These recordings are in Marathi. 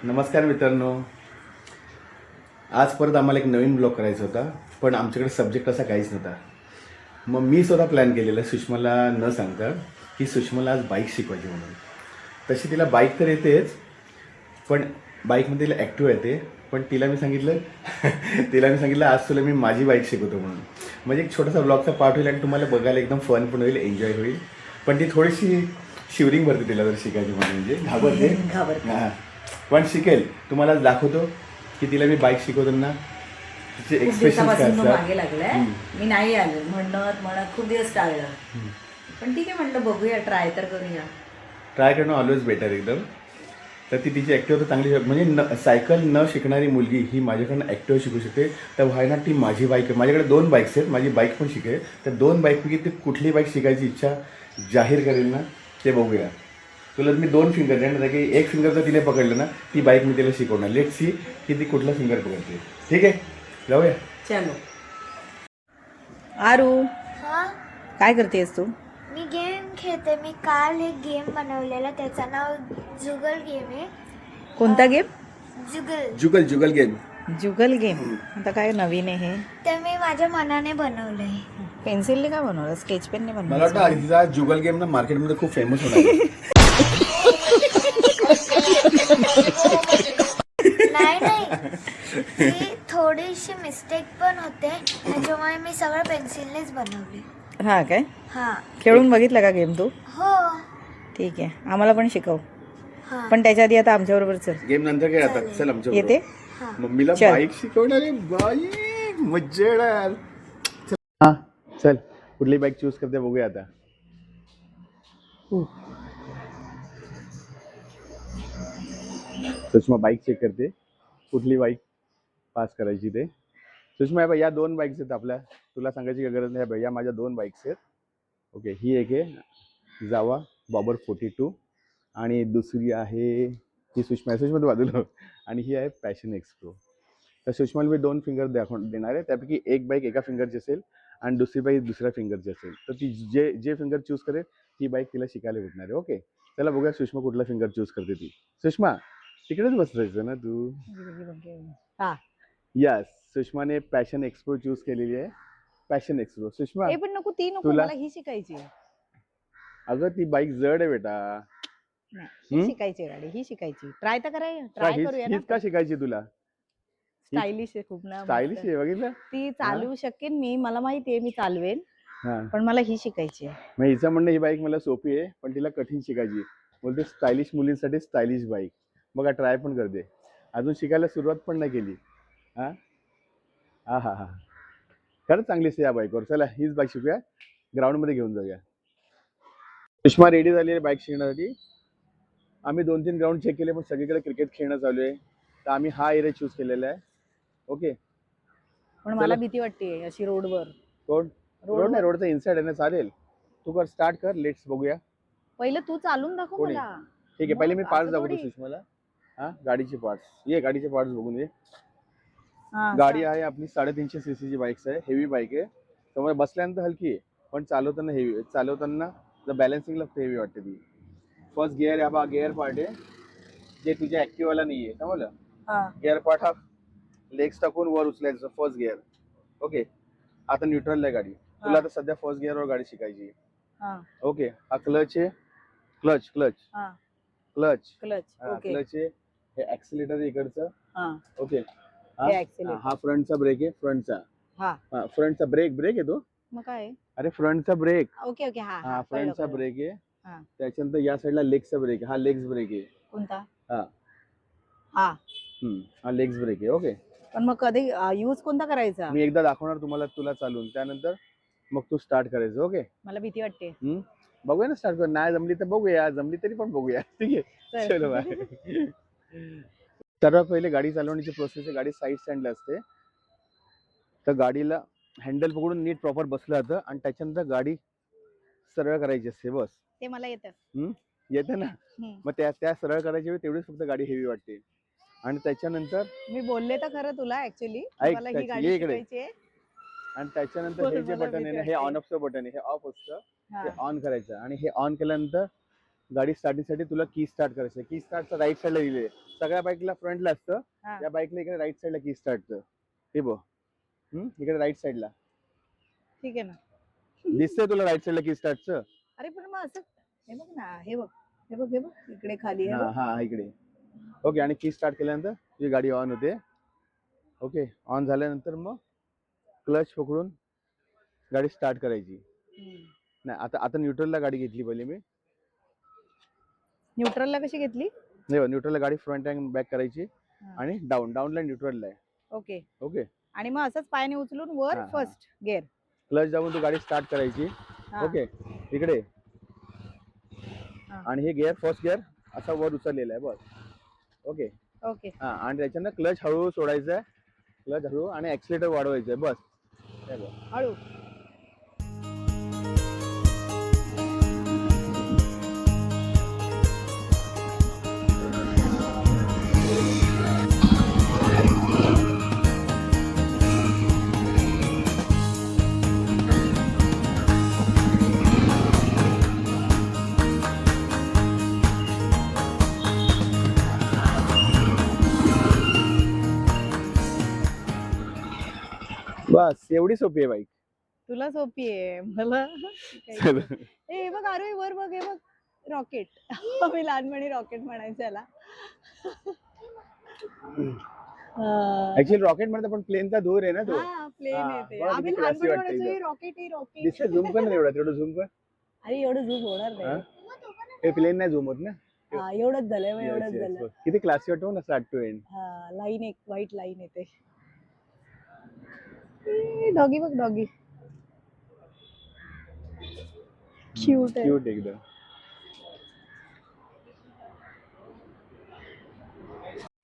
नमस्कार मित्रांनो. आज परत आम्हाला एक नवीन ब्लॉग करायचा होता, पण आमच्याकडे सब्जेक्ट असा काहीच नव्हता. मग मी स्वतः प्लॅन केलेलं सुषमाला न सांगता की सुषमाला आज बाईक शिकवायची म्हणून. तशी तिला बाईक तर येतेच, पण बाईकमध्ये तिला ॲक्टिव्ह येते. पण तिला मी सांगितलं आज तुला मी माझी बाईक शिकवतो म्हणून. म्हणजे एक छोटासा ब्लॉगचा पार्ट होईल आणि तुम्हाला बघायला एकदम फन पण होईल, एन्जॉय होईल. पण ती थोडीशी शिवरिंग भरते तिला जर शिकायची म्हणून, म्हणजे घाबरते. हां, पण शिकेल. तुम्हाला दाखवतो की तिला मी बाईक शिकवताना तिचे एक्सप्रेशन काय असतात. मागे लागलाय. मी नाही आलो म्हणत खूप दिवस टाळलं, पण ठीक आहे म्हटलं बघूया, ट्राय तर करूया. ट्राय करणं ऑलवेज बेटर एकदम. तर ती तिची ॲक्टिव्ह तर चांगली, म्हणजे सायकल न शिकणारी मुलगी ही माझ्याकडनं ॲक्टिव्ह शिकू शकते. तर व्हाय ना, ती माझी बाईक आहे. माझ्याकडे 2 बाईक्स आहेत, माझी बाईक पण शिकेल. तर 2 बाईकपैकी ती कुठली बाईक शिकायची इच्छा जाहीर करेल ना, ते बघूया. तुला मी 2 फिंगर देणार की एक फिंगर जर तिने पकडलं ना, ती बाईक मी तिला शिकवणार. लेट सी की ती कुठला फिंगर पकडते. ठीक आहे, जाऊया. चलो. आरू, हा, काय करतेस तू? मी गेम खेळते. मी काल एक गेम बनवलेला, त्याचं नाव जुगल गेम आहे. कोणता गेम? जुगल. जुगल गेम. जुगल गेम. आता काय नवीन आहे हे? ते मी माझ्या मनाने बनवलंय. पेन्सिलने काय बनवलं? स्केच पेनने मला बनवलं? वाटतं आधीचा जुगल गेम ना मार्केटमध्ये खूप फेमस होणार. नाही, ती थोडीशी मिस्टेक पण होते, त्याच्यामुळे मी सगळं पेन्सिलनेच बनवले. हा काय? हा. खेळून बघितलं का गेम तू? हो. ठीक आहे, आम्हाला पण शिकव. हा. पण त्याच्या आधी आता आमच्या बरोबर चल. गेम नंतर काय आता चल आमच्या येते? हा. मम्मीला चल. बाईक शिकवणारी बाईक मज्जा येणार. हा चल, कुठली बाईक चूज करते बघूया आता. सुषमा बाईक चेक करते, कुठली बाईक पास करायची ते. सुषमा या 2 बाईक्स आहेत आपल्या, तुला सांगायची काही गरज नाही भाई, या माझ्या 2 बाईक्स आहेत. ओके, ही एक आहे जावा बॉबर 42 आणि दुसरी आहे ही सुषमा बाजूला हो. आणि ही आहे पॅशन एक्सप्रो. तर सुषमाला मी 2 फिंगर देणार आहे, त्यापैकी एक बाईक एका फिंगरची असेल आणि दुसरी बाईक दुसऱ्या फिंगरची असेल. तर ती जे फिंगर चूज करेल ती बाईक तिला शिकायला भेटणार आहे. ओके, चला बघूया सुषमा कुठला फिंगर चूज करते ती. सुषमा तिकडेच बसायचं ना तू. हा. यस, सुषमाने पॅशन एक्सप्रो चूज केलेली आहे. Passion Xpro. सुषमा हे पण नको, ती नको, तुला- मला ही शिकायची. अगं ती बाईक जड आहे बेटा. ही शिकायची गाडी, ही शिकायची. ट्राय तर कराय, ट्राय करूया ना. हीच का शिकायची तुला? स्टायलिश आहे खूप ना. स्टायलिश आहे, बघितलं. ती चालवू शकेन मी, मला माहिती आहे मी चालवेन, हा, पण मला ही शिकायची आहे. मग हिचं म्हणणं ही बाईक मला सोपी आहे, पण तिला कठीण शिकायची. बोलते स्टायलिश मुलींसाठी स्टायलिश बाईक. बघा ट्राय पण करते, अजून शिकायला सुरुवात पण नाही केली. हा हा हा हा, खरंच चांगलीच आहे या बाईकवर. चला हीच बाईक शिकूया, ग्राउंडमध्ये घेऊन जाऊया. सुषमा रेडी झाली आहे बाईक शिकण्यासाठी. आम्ही 2-3 ग्राउंड चेक केले, पण सगळीकडे क्रिकेट खेळणं चालू आहे. तर आम्ही हा एरिया चूज केलेला आहे. ओके, पण मला भीती वाटते अशी रोडवर. रोड नाही, रोडचा इनसाइड आहे ना, चालेल. तू कर, स्टार्ट कर, लेट्स बघूया. पहिलं तू चालून दाखव कोणी? मला. ठीक आहे, पहिले मी मग पार्ट्स असं दाखवतो थोडी. सुषमाला. हा, गाडीचे पार्ट्स, ये गाडीचे पार्ट्स बघून ये. हा, गाडी आहे आपली 350 सीसीची बाईक आहे, हेवी बाईक आहे. त्यामुळे बसल्यानंतर हलकी आहे, पण चालवताना हेवी, चालवताना जर बॅलन्सिंगला हेवी वाटते ती. फर्स्ट गिअर हा गिअर पार्ट आहे, जे तुझ्या ऍक्टिव्हला नाही आहे, समजलं. हा. गिअर पार्ट हा लेग्स टाकून वर उचलायचं, फर्स्ट गिअर. ओके, आता न्यूट्रल आहे गाडी. तुला आता सध्या फर्स्ट गिअरवर गाडी शिकायची. हा. ओके, हा क्लच आहे, क्लच क्लच हा. Clutch clutch. ओके. क्लच आहे. हे ऍक्सिलेटर आहे इकडचं. हा. ओके, हे accelerator. हा फ्रंटचा ब्रेक आहे, फ्रंटचा. हा. फ्रंटचा ब्रेक आहे तो. मग काय? अरे फ्रंटचा ब्रेक. Okay okay. हा हा, हा, फ्रंटचा कळलं. ब्रेक आहे. हा. त्याच्यानंतर या साईडला लेगचा ब्रेक, हा लेग्स ब्रेक आहे. कोणता? हा. हा. हा लेग्स ब्रेक आहे. ओके, पण मग कधी यूज कोणता करायचा? मी एकदा दाखवणार तुम्हाला, तुला चालून, त्यानंतर मग तू स्टार्ट करायचं. ओके, मला भीती वाटते. बघूया ना, स्टार्ट कर. नाही जमली तर बघूया, जमली तरी पण बघूया. ठीक आहे, चल. चलो बाय. सर्वात पहिले गाडी चालवण्याची प्रोसेस आहे. गाडी साईड स्टँडला असते, तर गाडीला हँडल पकडून नीट प्रॉपर बसलं जातं आणि त्याच्यानंतर गाडी सरळ करायची असते. बस, ते मला येतं. येतं ना. मग त्या सरळ करायच्या वेळी तेवढीच फक्त गाडी हेवी वाटते. आणि त्याच्यानंतर मी बोलले तर खरं तुला ऍक्च्युअली ऐक, मला ही ये गाडी इकडे. शिकायची आहे. आणि त्याच्यानंतर हे जे मला बटन आहे ना, भीती हे वाटते. ऑन ऑफचं बटन आहे, हे ऑफ असतं. हा. ते ऑन करायचं आणि हे ऑन केल्यानंतर गाडी स्टार्टिंगसाठी तुला की स्टार्ट करायचं. की स्टार्टचं राईट साईडला दिलेलं आहे. सगळ्या बाईकला फ्रंटला असतं. हा. या बाईकला इकडे राईट साईडला की स्टार्टचं. हे बघ. इकडे राईट साईडला ठीक आहे ना. दिसतंय तुला राईट साईडला की स्टार्टचं. अरे पण मग असं हे बघ ना, हे बघ हे बघ हे बघ इकडे खाली हे हा बघ. हा इकडे. ओके. आणि की स्टार्ट केल्यानंतर तुझी गाडी ऑन होते. ओके. ऑन झाल्यानंतर मग क्लच पकडून गाडी स्टार्ट करायची. नाही आता आता न्यूट्रलला गाडी घेतली पहिले मी. न्यूट्रलला कशी घेतली? नाही न्यूट्रलला गाडी फ्रंट अँड बॅक करायची हा. आणि डाऊनला न्यूट्रलला आहे. ओके. ओके. आणि मग असंच पायाने उचलून वर हा, हा. First gear. क्लच दाबून तू गाडी स्टार्ट करायची. हा. ओके. इकडे. हा. आणि हे गिअर फर्स्ट गिअर असा वर उचललेला आहे बस. ओके. ओके. हा आणि त्याच्यानं क्लच हळूहळू सोडायचं आहे. क्लच हळू आणि ऍक्सिलेटर वाढवायचं आहे बस. हे बघ. हळू. बस एवढी सोपी आहे बाईक. तुला सोपी आहे मला चल. हे बघ अरे वर बघ हे बघ रॉकेट. मी लहानपणी रॉकेट म्हणायचं याला. ऍक्च्युअली रॉकेट म्हणतात पण प्लेनचा दूर आहे ना तो. हा प्लेन हा, आहे ते. बघ आम्ही किती classy लहानपणी वाटतं म्हणायचो इथं. हे रॉकेट आहे रॉकेट. दिसते झूम कर ना तेवढं झूम कर. अरे एवढं झूम होणार नाही. हे प्लेन नाही झूम होत ना. हा एवढंच झालंय मग Yes, एवढंच yes, झालं. बघ. किती क्लासी वाटतो ना स्टार्ट टू एंड. हा लाईन एक व्हाईट लाईन येते. डॉगी बघ डॉगी. क्यूट आहे. क्यूट एकदम.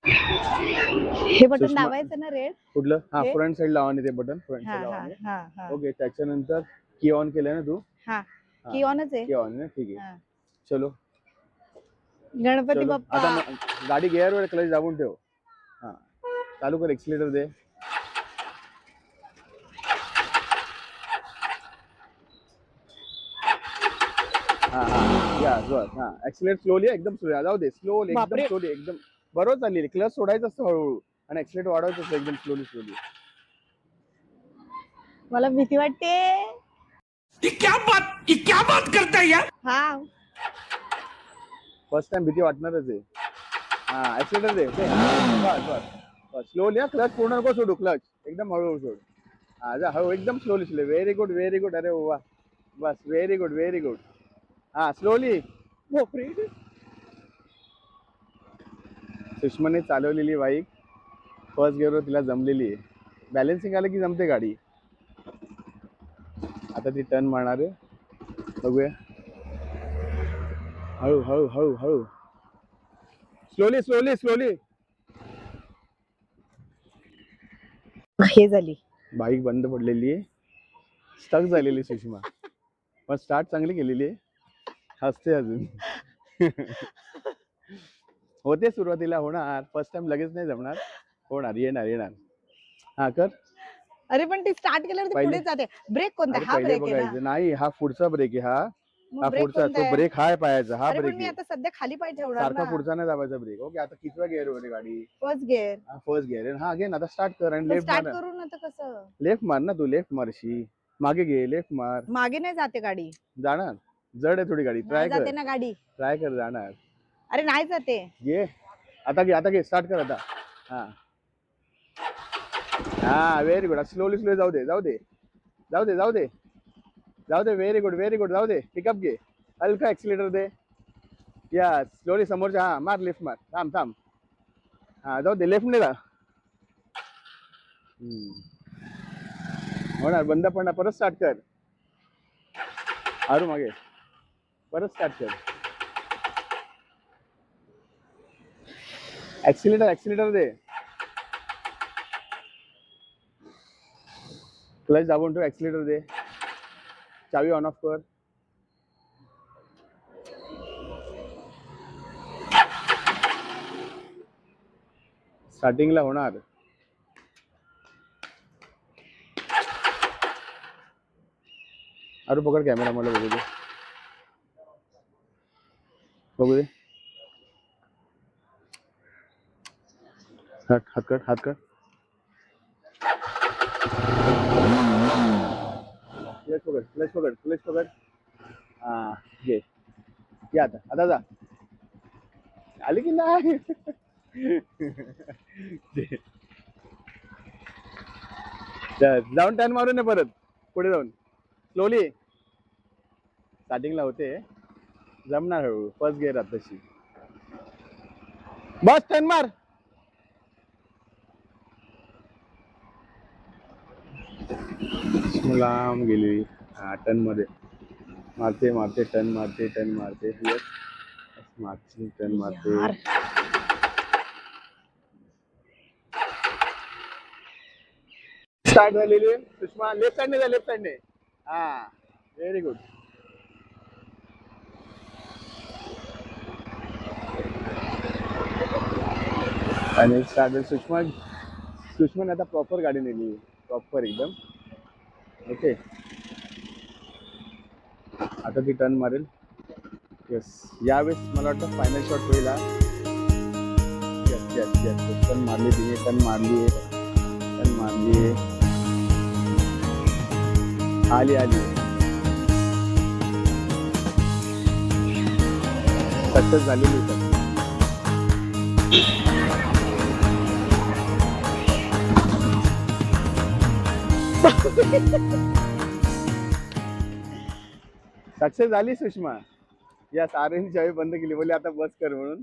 हे बटन सुषमा- दाबायचं ना रेड. कुठलं? हा हे? फ्रंट साईडला ऑन येते बटन. फ्रंट हा साईडला हा ऑन आहे. हा हा ओके. त्याच्यानंतर की ऑन केलं ना तू. हा हा. की ऑनच आहे. की ऑन आहे ना ठीक आहे. हा. चलो गणपती चलो बाप्पा. आता गाडी गिअरवर क्लच दाबून ठेव. हा चालू कर. एक्सिलेटर दे. हा हा या बस. हा ऍक्सिलेटर स्लोली एकदम स्लो. जाऊ दे स्लोली एकदम बापरे. स्लोली एकदम बरोबर चाललेली. क्लच सोडायचं असतं हळूहळू आणि ऍक्सिलेटर वाढवायचं असतं एकदम स्लोली स्लोली. मला भीती वाटते. ये क्या बात करता है यार? हा फर्स्ट टाइम भीती वाटणारच आहे. हा ऍक्सिलेटर दे. ओके. बस बस बस स्लोली. हा क्लच पूर्ण नको सोडू. क्लच एकदम हळूहळू सोड. हा जा हळू एकदम slowly slow. Very good very good. अरे वा बस व्हेरी गुड व्हेरी गुड. हा स्लोली. सुषमाने चालवलेली बाईक फर्स्ट गिअरवर तिला जमलेली आहे. बॅलन्सिंग आलं की जमते गाडी. आता ती टर्न मारणार आहे. बघूया. हळू हळू हळू हळू स्लोली स्लोली स्लोली. हे झाली. बाईक बंद पडलेली आहे. स्टक झालेली सुषमा. पण स्टार्ट चांगली केलेली आहे. हसते अजून. होते सुरुवातीला होणार. फर्स्ट टाइम लगेच नाही जमणार. होणार येणार येणार. हा कर. अरे पण ती स्टार्ट केल्यावर ती पहिले- पुढे जाते. ब्रेक कोणता? अरे हा पहिले ब्रेक आहे ना. बघायचं नाही. हा पुढचा ब्रेक आहे. हा मग हा ब्रेक पुढचा. कोणता तो आहे? ब्रेक हा आहे पायाचा. हा अरे ब्रेक पण मी आहे. आता सध्या खाली पाय ठेवणार सारखा ना. पुढचा नाही दाबायचा ब्रेक. ओके. आता कितव्या गिअर वर आहे गाडी? First gear. हा फर्स्ट गिअर आहे. हा अगेन आता स्टार्ट कर आणि लेफ्ट स्टार्ट मार. करून आता कसं? लेफ्ट मार ना तू. लेफ्ट मारशी. मागे घे. लेफ्ट मार. मागे नाही जाते गाडी. जाणार. जड आहे थोडी गाडी. ट्राय नाही कर. जाते ना गाडी. ट्राय कर जाणार. अरे नाही जाते. घे. आता घे स्टार्ट कर आता. हा हा व्हेरी गुड. स्लोली स्लो जाऊ दे जाऊ दे जाऊ दे जाऊ दे जाऊ दे. Very good very good. जाऊ दे. पिकअप घे. हलका ऍक्सिलेटर दे. या स्लोली समोरच्या. हा मार. लेफ्ट मार. थांब थांब. हा जाऊ दे. लेफ्ट ने जा. होणार. बंद पडणार. परत स्टार्ट कर. आरू मागे. परत स्टार्ट कर. ऍक्सिलेटर दे. क्लच दाबून ठेव. ऍक्सिलेटर दे. चावी ऑन ऑफ कर. स्टार्टिंगला होणार. अरे पकड कॅमेरा मला बघू दे. बघू दे. हात कट. क्लच पकड. हा घे. ये आता जा. आली की नाही. जाऊन टर्न मारून नाही परत पुढे जाऊन स्लोली. स्टार्टिंगला होते जमणार हळू. फर्स्ट गिअर तशी. बस टर्न मार. लांब गेली. टर्न मध्ये मारते टर्न मारते. Yes. मागची टर्न मारते. स्टार्ट झालेली आहे. सुषमा लेफ्ट साइडने. हा व्हेरी गुड. आणि स्टार्ट सुषमाने आता प्रॉपर गाडी नेली. प्रॉपर एकदम ओके. आता ती टर्न मारेल. येस यावेळेस मला वाटतं फायनल शॉट होईल. येस टर्न मारली तिने. टर्न मारली. आली सक्सेस झालेली सर. सक्सेस झाली सुषमा. या सारेंची चावी बंद केली. बोलली आता बस कर म्हणून.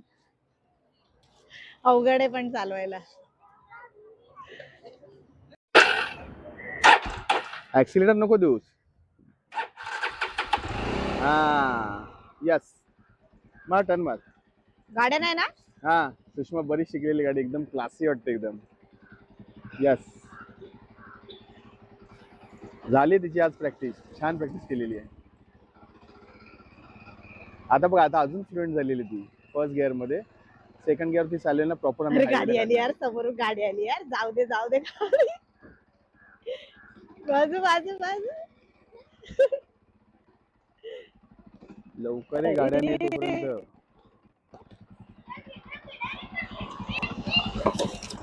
अवघड आहे पण चालवायला. ऍक्सिलेटर नको देऊस. हा यस मार टर्न मार. गाड्या नाही ना. हा सुषमा बरीच शिकलेली गाडी. एकदम क्लासी वाटते एकदम. यस झाली तिची आज प्रॅक्टिस. छान प्रॅक्टिस केलेली आहे. आता बघ आता अजून फ्लुएंट झालेली ती फर्स्ट गिअर मध्ये. सेकंड गिअर ती चालली ना प्रॉपर. आम्ही गाडी आली यार समोरून. गाडी आली यार. जाऊ दे. बाजू लवकर आहे गाड्या नाही तोपर्यंत.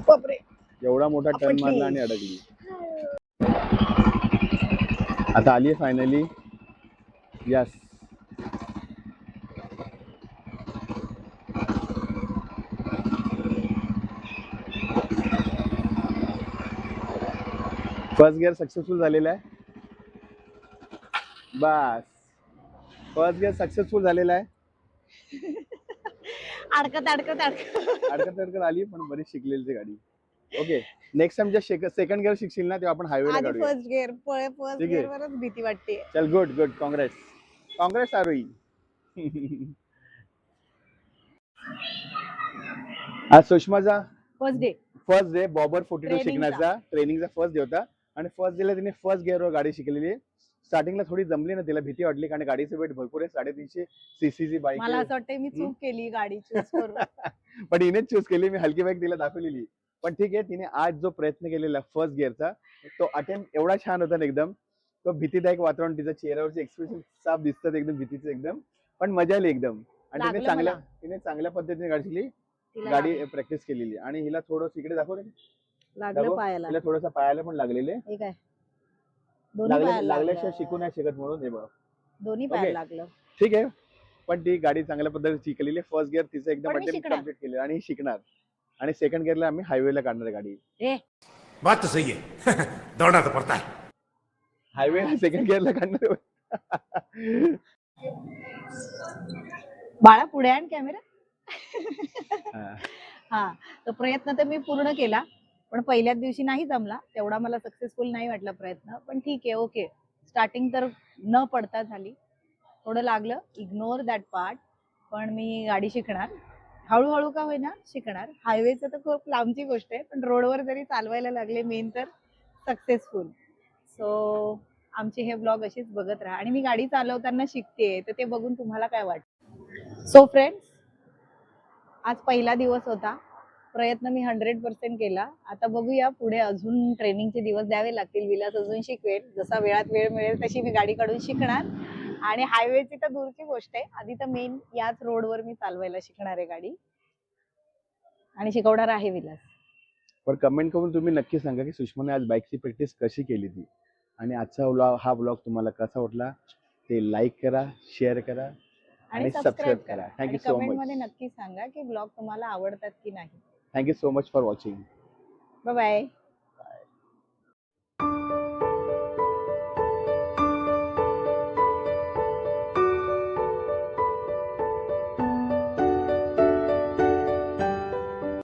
बापरे. एवढा मोठा टर्न मारला आणि अडकली. आता आली आहे finally. Yes first gear successful झालेला आहे. बस फर्स्ट गिअर सक्सेसफुल झालेला आहे. अडकत आली पण बरीच शिकलेली ती गाडी. ओके नेक्स्ट टाइम जेव्हा सेकंड गिअर शिकशील ना तेव्हा आपण हायवेला काढूया. फर्स्ट गिअर वरच भीती वाटते. चल गुड काँग्रेस आरोही. आज सुषमाचा फर्स्ट डे बॉबर 42 शिकण्याचा ट्रेनिंगचा फर्स्ट डे होता. आणि फर्स्ट डेला तिने फर्स्ट गिअरवर गाडी शिकलेली. स्टार्टिंगला थोडी जमली ना तिला. भीती वाटली कारण गाडीचं वेट भरपूर आहे. 350 सीसीची बाईक. मला असं वाटतं मी चूक केली गाडी चूज करून. पण हिनेच चूज केली. मी हलकी बाईक तिला दाखवलेली. पण ठीक आहे तिने आज जो प्रयत्न केलेला फर्स्ट गिअरचा तो अटेम्प्ट एवढा छान होता ना एकदम. तो भीतीदायक वातावरण. तिचा चेहऱ्यावरचे एक्सप्रेशन साफ दिसतात एकदम भीतीचं एकदम. पण मजा आली एकदम. आणि तिने चांगल्या पद्धतीने गाडी शिकली. गाडी प्रॅक्टिस केलेली. आणि हिला थोडं इकडे दाखव रे. तिला थोडंसं पायाला पण लागलेले. लागल्याशिवाय शिकू नाही शकत म्हणून. हे बघ दोन्ही पायाला लागलं. ठीक आहे पण ती गाडी चांगल्या पद्धतीने शिकलेली. फर्स्ट गिअर तिचं एकदम कम्प्लीट केले. आणि शिकणार. आणि सेकंड गिअरला आम्ही हायवेला काढणार गाडी. बात तो सही है. दौड़ना तो पड़ता है. हायवेला सेकंड गिअरला काढणार. बाळा पुढे आण कॅमेरा. हा तो प्रयत्न तर मी पूर्ण केला पण पहिल्याच दिवशी नाही जमला. तेवढा मला सक्सेसफुल नाही वाटला प्रयत्न. पण ठीक आहे ओके. स्टार्टिंग तर न पडता झाली. थोडं लागलं. Ignore that part. पण मी गाडी शिकणार. हळूहळू का होईना शिकणार. हायवेचं तर खूप लांबची गोष्ट आहे पण रोडवर जरी चालवायला लागले मेन तर सक्सेसफुल. सो आमचे हे ब्लॉग अशीच बघत राहा. आणि मी गाडी चालवताना शिकते तर ते बघून तुम्हाला काय वाटतं. सो फ्रेंड्स आज पहिला दिवस होता. प्रयत्न मी 100% केला. आता बघूया पुढे अजून ट्रेनिंगचे दिवस द्यावे लागतील. विलास अजून शिकवेल. जसा वेळात वेळ मिळेल तशी मी गाडी काढून शिकणार. आणि हायवेची तर दूरची गोष्ट आहे. आधी तर मेन याच रोडवर मी चालवायला शिकणार आहे गाडी आणि शिकवणार आहे विलास. पण कमेंट करून तुम्ही नक्की सांगा की सुषमाने आज बाईकची प्रॅक्टिस कशी केली ती, आणि आजचा हा ब्लॉग तुम्हाला कसा वाटला ते लाईक करा, शेअर करा आणि सबस्क्राईब सबस्क्राईब करा. करा. थँक्यू आणि सो कमेंट मच. मध्ये नक्की सांगा की ब्लॉग तुम्हाला आवडतात की नाही. Thank you so much for watching. Bye bye.